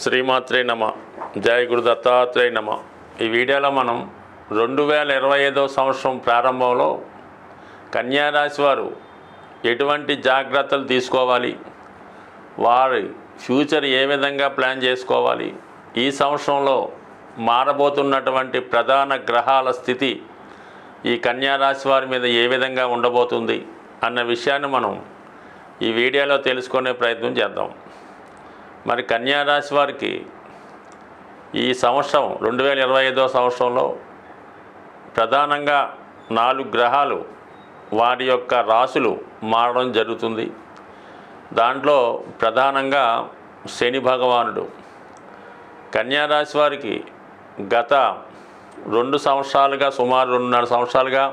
శ్రీమాత్రే నమ. జయ గురు దత్తాత్రేయ నమ. ఈ వీడియోలో మనం 2025 సంవత్సరం ప్రారంభంలో కన్యారాశి వారు ఎటువంటి జాగ్రత్తలు తీసుకోవాలి, వారి ఫ్యూచర్ ఏ విధంగా ప్లాన్ చేసుకోవాలి, ఈ సంవత్సరంలో మారబోతున్నటువంటి ప్రధాన గ్రహాల స్థితి ఈ కన్యారాశి వారి మీద ఏ విధంగా ఉండబోతుంది అన్న విషయాన్ని మనం ఈ వీడియోలో తెలుసుకునే ప్రయత్నం చేద్దాం. మరి కన్యారాశి వారికి ఈ సంవత్సరం 2025 సంవత్సరంలో ప్రధానంగా 4 గ్రహాలు వారి యొక్క రాశులు మారడం జరుగుతుంది. దాంట్లో ప్రధానంగా శని భగవానుడు కన్యారాశి వారికి గత 2 సంవత్సరాలుగా సుమారు 2.5 సంవత్సరాలుగా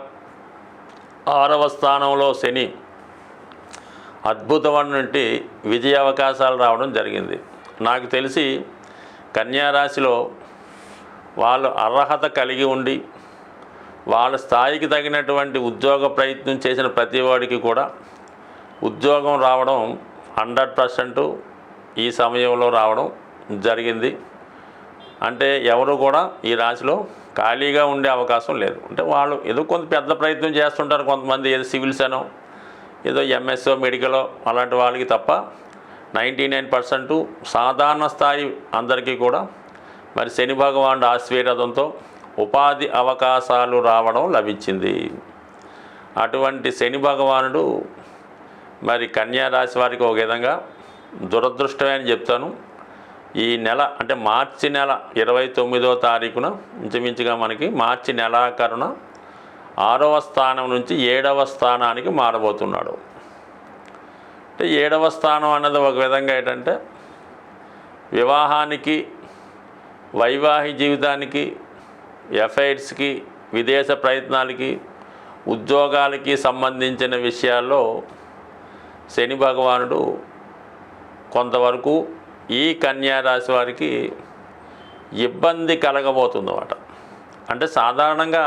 6వ స్థానంలో శని అద్భుతమైనటువంటి విజయ అవకాశాలు రావడం జరిగింది. నాకు తెలిసి కన్యారాశిలో వాళ్ళు అర్హత కలిగి ఉండి వాళ్ళ స్థాయికి తగినటువంటి ఉద్యోగ ప్రయత్నం చేసిన ప్రతి వాడికి కూడా ఉద్యోగం రావడం 100% ఈ సమయంలో రావడం జరిగింది. అంటే ఎవరు కూడా ఈ రాశిలో ఖాళీగా ఉండే అవకాశం లేదు. అంటే వాళ్ళు ఏదో కొంత పెద్ద ప్రయత్నం చేస్తుంటారు, కొంతమంది ఏదో సివిల్స్ అనో ఏదో ఎంఎస్ఓ మెడికలో అలాంటి వాళ్ళకి తప్ప 99% సాధారణ స్థాయి అందరికీ కూడా మరి శని భగవానుడు ఆశీర్వాదంతో ఉపాధి అవకాశాలు రావడం లభించింది. అటువంటి శని భగవానుడు మరి కన్యారాశి వారికి ఒక విధంగా దురదృష్టమే అని చెప్తాను. ఈ నెల అంటే మార్చి నెల 29వ తారీఖున ఇంచుమించుగా మనకి మార్చి నెలాఖరున 6వ స్థానం నుంచి 7వ స్థానానికి మారబోతున్నాడు. అంటే 7వ స్థానం అన్నది ఒక విధంగా ఏంటంటే వివాహానికి, వైవాహిక జీవితానికి, ఎఫైర్స్కి, విదేశ ప్రయత్నాలకి, ఉద్యోగాలకి సంబంధించిన విషయాల్లో శని భగవానుడు కొంతవరకు ఈ కన్యారాశి వారికి ఇబ్బంది కలగబోతుందన్నమాట. అంటే సాధారణంగా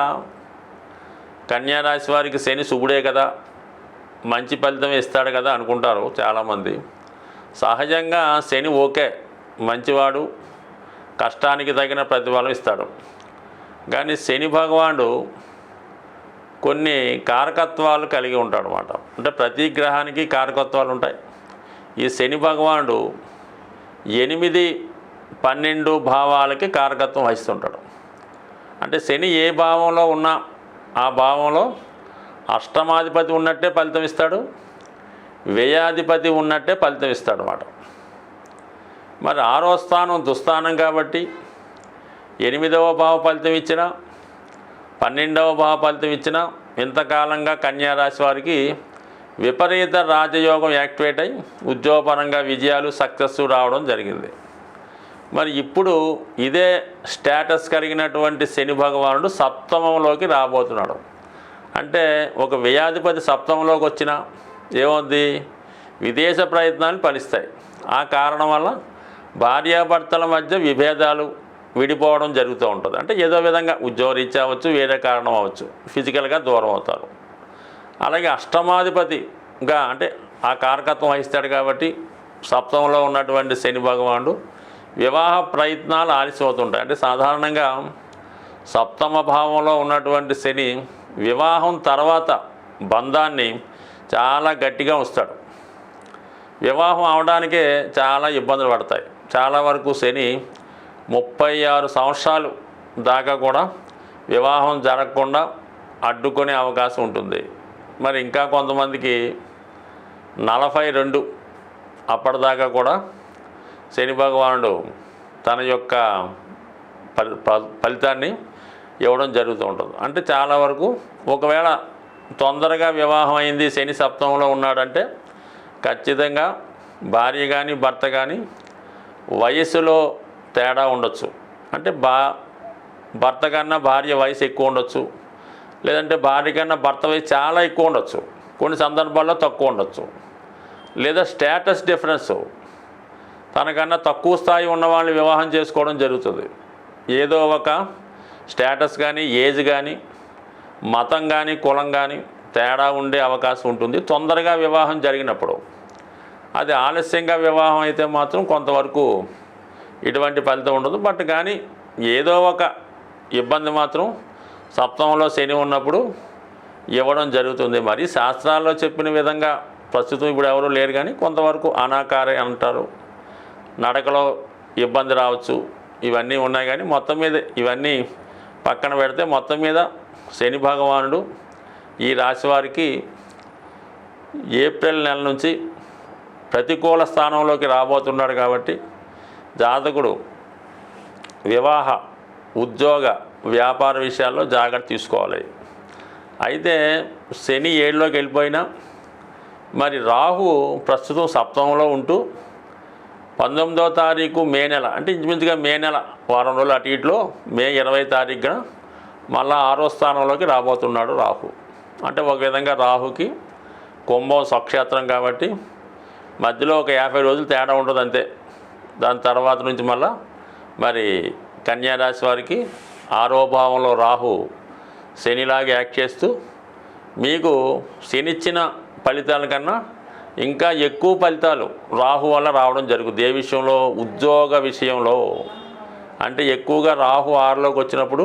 కన్యారాశి వారికి శని శుభుడే కదా, మంచి ఫలితం ఇస్తాడు కదా అనుకుంటారు చాలామంది. సహజంగా శని ఓకే, మంచివాడు, కష్టానికి తగిన ప్రతిఫలం ఇస్తాడు. కానీ శని భగవానుడు కొన్ని కారకత్వాలు కలిగి ఉంటాడు అన్నమాట. అంటే ప్రతి గ్రహానికి కారకత్వాలు ఉంటాయి. ఈ శని భగవానుడు 8, 12 భావాలకి కారకత్వం వహిస్తుంటాడు. అంటే శని ఏ భావంలో ఉన్నా ఆ భావంలో అష్టమాధిపతి ఉన్నట్టే ఫలితం ఇస్తాడు, వ్యయాధిపతి ఉన్నట్టే ఫలితం ఇస్తాడు అన్నమాట. మరి 6వ స్థానం దుస్థానం కాబట్టి 8వ భావ ఫలితం ఇచ్చినా, 12వ భావ ఫలితం ఇచ్చినా ఇంతకాలంగా కన్యారాశి వారికి విపరీత రాజయోగం యాక్టివేట్ అయి ఉద్యోగపరంగా విజయాలు, సక్సెస్ రావడం జరిగింది. మరి ఇప్పుడు ఇదే స్టేటస్ కలిగినటువంటి శని భగవానుడు సప్తమంలోకి రాబోతున్నాడు. అంటే ఒక వ్యయాధిపతి సప్తమంలోకి వచ్చినా ఏమవుద్ది, విదేశ ప్రయత్నాలు ఫలిస్తాయి. ఆ కారణం వల్ల భార్యాభర్తల మధ్య విభేదాలు, విడిపోవడం జరుగుతూ ఉంటుంది. అంటే ఏదో విధంగా ఉద్యోగరీత్యా అవ్వచ్చు, వేరే కారణం అవ్వచ్చు, ఫిజికల్గా దూరం అవుతారు. అలాగే అష్టమాధిపతిగా అంటే ఆ కారకత్వం వహిస్తాడు కాబట్టి సప్తమంలో ఉన్నటువంటి శని భగవానుడు వివాహ ప్రయత్నాలు ఆలస్యం అవుతుంటాయి. అంటే సాధారణంగా సప్తమ భావంలో ఉన్నటువంటి శని వివాహం తర్వాత బంధాన్ని చాలా గట్టిగా ఉంచుతాడు. వివాహం అవడానికే చాలా ఇబ్బందులు పడతాయి. చాలా వరకు శని 36 సంవత్సరాలు దాకా కూడా వివాహం జరగకుండా అడ్డుకునే అవకాశం ఉంటుంది. మరి ఇంకా కొంతమందికి 42 అప్పటిదాకా కూడా శని భగవానుడు తన యొక్క ఫలితాన్ని ఇవ్వడం జరుగుతూ ఉంటుంది. అంటే చాలా వరకు ఒకవేళ తొందరగా వివాహం అయింది, శని సప్తమంలో ఉన్నాడంటే ఖచ్చితంగా భార్య కానీ భర్త కానీ వయసులో తేడా ఉండొచ్చు. అంటే భర్త కన్నా భార్య వయసు ఎక్కువ ఉండొచ్చు, లేదంటే భార్య కన్నా భర్త వయసు చాలా ఎక్కువ ఉండొచ్చు, కొన్ని సందర్భాల్లో తక్కువ ఉండొచ్చు. లేదా స్టేటస్ డిఫరెన్స్, తనకన్నా తక్కువ స్థాయి ఉన్న వాళ్ళని వివాహం చేసుకోవడం జరుగుతుంది. ఏదో ఒక స్టేటస్ కానీ, ఏజ్ కానీ, మతం కానీ, కులం కానీ తేడా ఉండే అవకాశం ఉంటుంది తొందరగా వివాహం జరిగినప్పుడు. అది ఆలస్యంగా వివాహం అయితే మాత్రం కొంతవరకు ఇటువంటి ఫలితం ఉండదు. బట్ కానీ ఏదో ఒక ఇబ్బంది మాత్రం సప్తమంలో శని ఉన్నప్పుడు ఇవ్వడం జరుగుతుంది. మరి శాస్త్రాల్లో చెప్పిన విధంగా ప్రస్తుతం ఇప్పుడు ఎవరు లేరు, కానీ కొంతవరకు అనాకారే అంటారు, నడకలో ఇబ్బంది రావచ్చు, ఇవన్నీ ఉన్నాయి. కానీ మొత్తం మీద ఇవన్నీ పక్కన పెడితే మొత్తం మీద శని భగవానుడు ఈ రాశి వారికి ఏప్రిల్ నెల నుంచి ప్రతికూల స్థానంలోకి రాబోతున్నాడు. కాబట్టి జాతకుడు వివాహ, ఉద్యోగ, వ్యాపార విషయాల్లో జాగ్రత్త తీసుకోవాలి. అయితే శని 7లోకి వెళ్ళిపోయినా మరి రాహు ప్రస్తుతం సప్తమంలో ఉంటూ 19వ తారీఖు మే నెల, అంటే ఇంచుమించుగా మే నెల వారం రోజులు అటు ఇటులో మే 20 తారీఖున మళ్ళా 6వ స్థానంలోకి రాబోతున్నాడు రాహు. అంటే ఒక విధంగా రాహుకి కుంభం స్వక్షేత్రం కాబట్టి మధ్యలో ఒక 50 రోజులు తేడా ఉంటుంది అంతే. దాని తర్వాత నుంచి మళ్ళా మరి కన్యారాశి వారికి 6వ భావంలో రాహు శనిలాగా యాక్ట్ చేస్తూ మీకు శనిచ్చిన ఫలితాల కన్నా ఇంకా ఎక్కువ ఫలితాలు రాహు వల్ల రావడం జరుగుతుంది. ఏ విషయంలో? ఉద్యోగ విషయంలో. అంటే ఎక్కువగా రాహు 6లోకి వచ్చినప్పుడు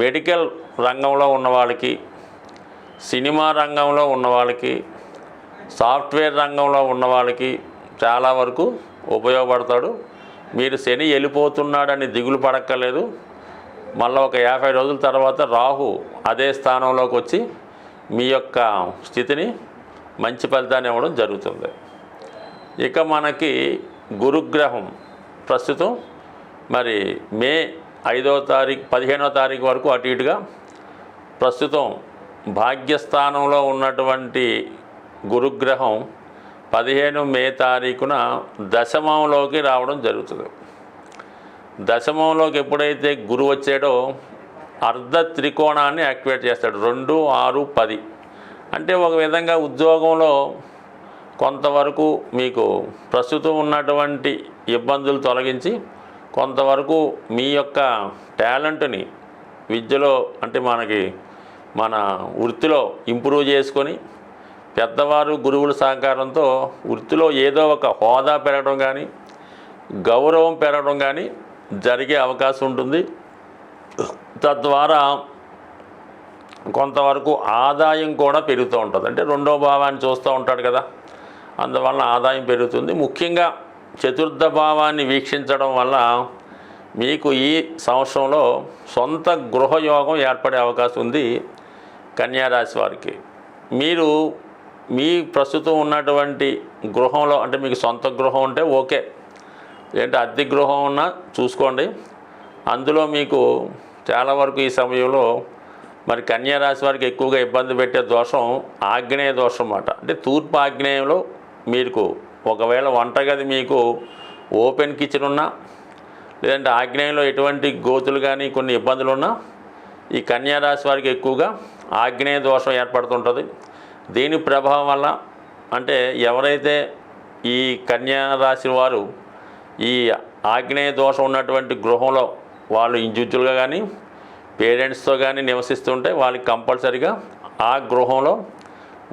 మెడికల్ రంగంలో ఉన్న వాళ్ళకి, సినిమా రంగంలో ఉన్న వాళ్ళకి, సాఫ్ట్వేర్ రంగంలో ఉన్న వాళ్ళకి చాలా వరకు ఉపయోగపడతాడు. మీరు శని వెళ్ళిపోతున్నాడని దిగులు పడక్కర్లేదు. మళ్ళీ ఒక 50 రోజుల తర్వాత రాహు అదే స్థానంలోకి వచ్చి మీ యొక్క స్థితిని మంచి ఫలితాన్ని ఇవ్వడం జరుగుతుంది. ఇక మనకి గురుగ్రహం ప్రస్తుతం మరి మే 5వ తారీఖు 15వ తారీఖు వరకు అటు ఇటుగా ప్రస్తుతం భాగ్యస్థానంలో ఉన్నటువంటి గురుగ్రహం 15 మే తారీఖున దశమంలోకి రావడం జరుగుతుంది. దశమంలోకి ఎప్పుడైతే గురువు వచ్చాడో అర్ధ త్రికోణాన్ని యాక్టివేట్ చేస్తాడు. 2, 6, 10. అంటే ఒక విధంగా ఉద్యోగంలో కొంతవరకు మీకు ప్రస్తుతం ఉన్నటువంటి ఇబ్బందులు తొలగించి కొంతవరకు మీ యొక్క టాలెంట్ని విద్యలో, అంటే మన వృత్తిలో ఇంప్రూవ్ చేసుకొని పెద్దవారు గురువుల సహకారంతో వృత్తిలో ఏదో ఒక హోదా పెరగడం కానీ, గౌరవం పెరగడం కానీ జరిగే అవకాశం ఉంటుంది. తద్వారా కొంతవరకు ఆదాయం కూడా పెరుగుతూ ఉంటుంది. అంటే 2వ భావాన్ని చూస్తూ ఉంటాడు కదా, అందువల్ల ఆదాయం పెరుగుతుంది. ముఖ్యంగా చతుర్థ భావాన్ని వీక్షించడం వల్ల మీకు ఈ సంవత్సరంలో సొంత గృహయోగం ఏర్పడే అవకాశం ఉంది కన్యారాశి వారికి. మీరు మీ ప్రస్తుతం ఉన్నటువంటి గృహంలో, అంటే మీకు సొంత గృహం ఉంటే ఓకే, ఏంటి అద్దె గృహం ఉన్నా చూసుకోండి. అందులో మీకు చాలా వరకు ఈ సమయంలో మరి కన్యారాశి వారికి ఎక్కువగా ఇబ్బంది పెట్టే దోషం ఆగ్నేయ దోషం అన్నమాట. అంటే తూర్పు ఆగ్నేయంలో మీకు ఒకవేళ వంటగది మీకు ఓపెన్ కిచెన్ ఉన్నా, లేదంటే ఆగ్నేయంలో ఎటువంటి గోతులు కానీ కొన్ని ఇబ్బందులు ఉన్నా ఈ కన్యారాశి వారికి ఎక్కువగా ఆగ్నేయ దోషం ఏర్పడుతుంటుంది. దీని ప్రభావం వల్ల, అంటే ఎవరైతే ఈ కన్యారాశి వారు ఈ ఆగ్నేయ దోషం ఉన్నటువంటి గృహంలో వాళ్ళు ఇండివిజువల్గా కానీ పేరెంట్స్తో కానీ నివసిస్తుంటే వాళ్ళకి కంపల్సరిగా ఆ గృహంలో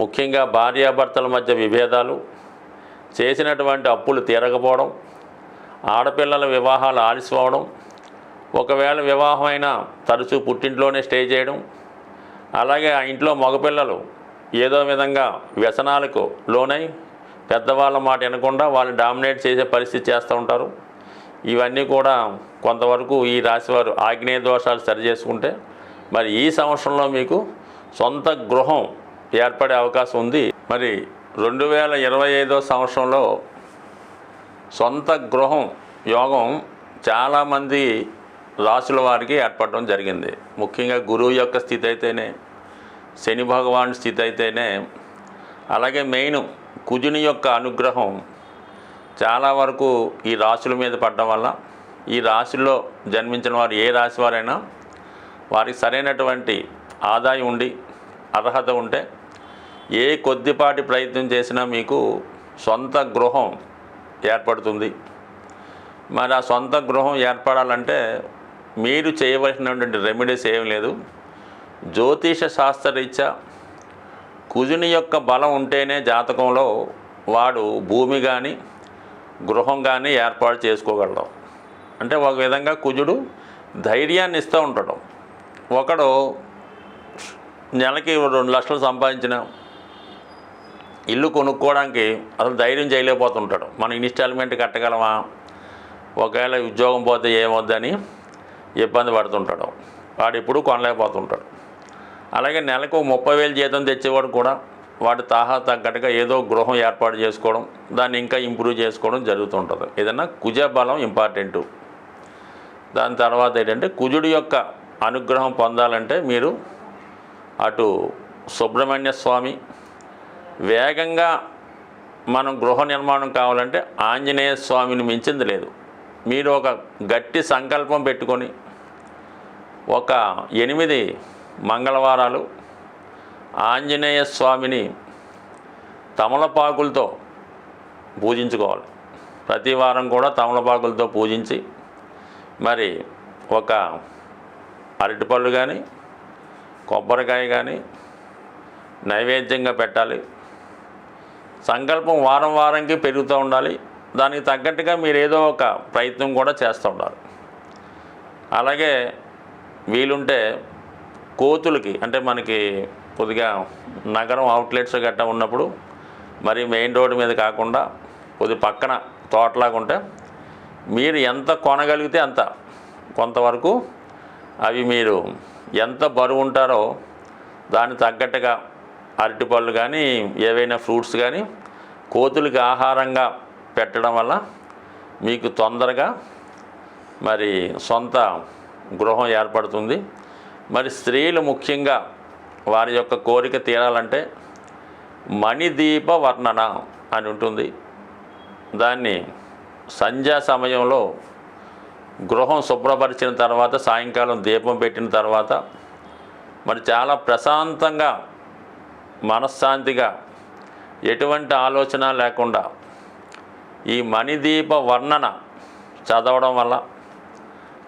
ముఖ్యంగా భార్యాభర్తల మధ్య విభేదాలు, చేసినటువంటి అప్పులు తీరకపోవడం, ఆడపిల్లల వివాహాలు ఆలస్యమవడం, ఒకవేళ వివాహమైన తరచూ పుట్టింట్లోనే స్టే చేయడం, అలాగే ఆ ఇంట్లో మగపిల్లలు ఏదో విధంగా వ్యసనాలకు లోనై పెద్దవాళ్ళ మాట వినకుండా వాళ్ళు డామినేట్ చేసే పరిస్థితి చేస్తూ ఉంటారు. ఇవన్నీ కూడా కొంతవరకు ఈ రాశివారు ఆగ్నేయ దోషాలు సరి చేసుకుంటే మరి ఈ సంవత్సరంలో మీకు సొంత గృహం ఏర్పడే అవకాశం ఉంది. మరి 2025వ సంవత్సరంలో సొంత గృహం యోగం చాలామంది రాశుల వారికి ఏర్పడడం జరిగింది. ముఖ్యంగా గురువు యొక్క స్థితి అయితేనే, శని భగవాన్ స్థితి అయితేనే, అలాగే మెయిన్ కుజుని యొక్క అనుగ్రహం చాలా వరకు ఈ రాశుల మీద పడడం వల్ల ఈ రాశుల్లో జన్మించిన వారు ఏ రాశి వారైనా వారికి సరైనటువంటి ఆదాయం ఉండి అర్హత ఉంటే ఏ కొద్దిపాటి ప్రయత్నం చేసినా మీకు సొంత గృహం ఏర్పడుతుంది. మరి ఆ సొంత గృహం ఏర్పడాలంటే మీరు చేయవలసినటువంటి రెమెడీస్ ఏం లేదు. జ్యోతిష శాస్త్రరీత్యా కుజుని యొక్క బలం ఉంటేనే జాతకంలో వాడు భూమి కానీ గృహం కానీ ఏర్పాటు చేసుకోగలడం. అంటే ఒక విధంగా కుజుడు ధైర్యాన్ని ఇస్తూ ఉంటాడు. ఒకడు నెలకి 2 లక్షలు సంపాదించిన ఇల్లు కొనుక్కోవడానికి అసలు ధైర్యం చేయలేకపోతుంటాడు. మనం ఇన్స్టాల్మెంట్ కట్టగలమా, ఒకవేళ ఉద్యోగం పోతే ఏమొద్దని ఇబ్బంది పడుతుంటాడు. వాడు ఎప్పుడూ కొనలేకపోతుంటాడు. అలాగే నెలకు 30,000 జీతం తెచ్చేవాడు కూడా వాడి తాహా తగ్గట్టుగా ఏదో గృహం ఏర్పాటు చేసుకోవడం, దాన్ని ఇంకా ఇంప్రూవ్ చేసుకోవడం జరుగుతుంటుంది. ఏదన్నా కుజ బలం ఇంపార్టెంటు. దాని తర్వాత ఏంటంటే కుజుడి యొక్క అనుగ్రహం పొందాలంటే మీరు అటు సుబ్రహ్మణ్య స్వామి, వేగంగా మనం గృహ నిర్మాణం కావాలంటే ఆంజనేయ స్వామిని మించింది లేదు. మీరు ఒక గట్టి సంకల్పం పెట్టుకొని ఒక 8 మంగళవారాలు ఆంజనేయ స్వామిని తమలపాకులతో పూజించుకోవాలి. ప్రతి వారం కూడా తమలపాకులతో పూజించి మరి ఒక అరటిపళ్ళు కానీ కొబ్బరికాయ కానీ నైవేద్యంగా పెట్టాలి. సంకల్పం వారం వారంకి పెరుగుతూ ఉండాలి. దానికి తగ్గట్టుగా మీరు ఏదో ఒక ప్రయత్నం కూడా చేస్తూ ఉండాలి. అలాగే వీలుంటే కోతులకి, అంటే మనకి కొద్దిగా నగరం అవుట్లెట్స్ గట్టా ఉన్నప్పుడు మరి మెయిన్ రోడ్డు మీద కాకుండా కొద్ది పక్కన తోటలాగా ఉంటే మీరు ఎంత కొనగలిగితే అంత కొంతవరకు అవి మీరు ఎంత బరువు ఉంటారో దానికి తగ్గట్టుగా అరటిపళ్ళు కానీ ఏవైనా ఫ్రూట్స్ కానీ కోతులకి ఆహారంగా పెట్టడం వల్ల మీకు తొందరగా మరి సొంత గృహం ఏర్పడుతుంది. మరి స్త్రీలు ముఖ్యంగా వారి యొక్క కోరిక తీరాలంటే మణిదీప వర్ణన అని ఉంటుంది. దాన్ని సంధ్యా సమయంలో గృహం శుభ్రపరిచిన తర్వాత సాయంకాలం దీపం పెట్టిన తర్వాత మరి చాలా ప్రశాంతంగా మనశ్శాంతిగా ఎటువంటి ఆలోచన లేకుండా ఈ మణిదీప వర్ణన చదవడం వల్ల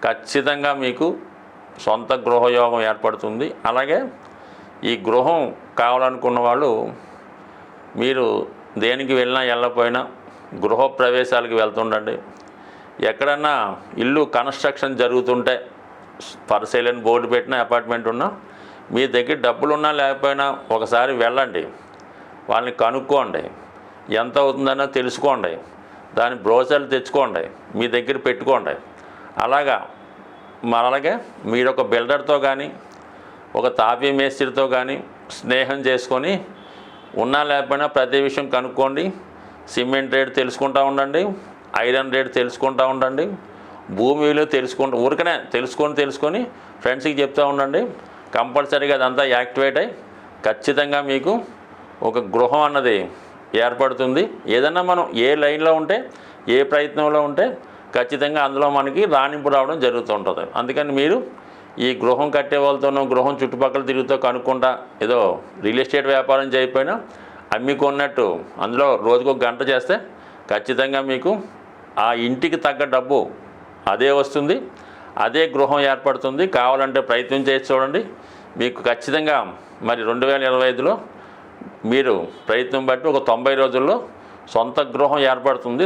ఖచ్చితంగా మీకు సొంత గృహయోగం ఏర్పడుతుంది. అలాగే ఈ గృహం కావాలనుకున్న వాళ్ళు మీరు దేనికి వెళ్ళినా వెళ్ళకపోయినా గృహప్రవేశాలకు వెళ్తుండండి. ఎక్కడన్నా ఇల్లు కన్స్ట్రక్షన్ జరుగుతుంటే ఫర్ సేల్ అని బోర్డు పెట్టిన అపార్ట్మెంట్ ఉన్నా మీ దగ్గర డబ్బులున్నా లేకపోయినా ఒకసారి వెళ్ళండి, వాళ్ళని కనుక్కోండి, ఎంత అవుతుందన్నా తెలుసుకోండి, దాని బ్రోచర్లు తెచ్చుకోండి, మీ దగ్గర పెట్టుకోండి. అలాగే మీరు ఒక బిల్డర్తో కానీ ఒక తాపీ మేస్త్రితో కానీ స్నేహం చేసుకొని ఉన్నా లేకపోయినా ప్రతి విషయం కనుక్కోండి. సిమెంట్ రేట్ తెలుసుకుంటూ ఉండండి, ఐరన్ రేట్ తెలుసుకుంటూ ఉండండి, భూమి విలువ ఊరికనే తెలుసుకొని ఫ్రెండ్స్కి చెప్తూ ఉండండి. కంపల్సరీగా అదంతా యాక్టివేట్ అయ్యి ఖచ్చితంగా మీకు ఒక గృహం అన్నది ఏర్పడుతుంది. ఏదన్నా మనం ఏ లైన్లో ఉంటే ఏ ప్రయత్నంలో ఉంటే ఖచ్చితంగా అందులో మనకి రాణింపు రావడం జరుగుతుంటుంది. అందుకని మీరు ఈ గృహం కట్టే వాళ్ళతోనో గృహం చుట్టుపక్కల తిరుగుతూ కనుక్కుంటా ఏదో రియల్ ఎస్టేట్ వ్యాపారం చేయకపోయినా అమ్మికొన్నట్టు అందులో రోజుకు 1 గంట చేస్తే ఖచ్చితంగా మీకు ఆ ఇంటికి తగ్గ డబ్బు అదే వస్తుంది, అదే గృహం ఏర్పడుతుంది. కావాలంటే ప్రయత్నం చేసి చూడండి, మీకు ఖచ్చితంగా మరి 2025లో మీరు ప్రయత్నం బట్టి ఒక 90 రోజుల్లో సొంత గృహం ఏర్పడుతుంది.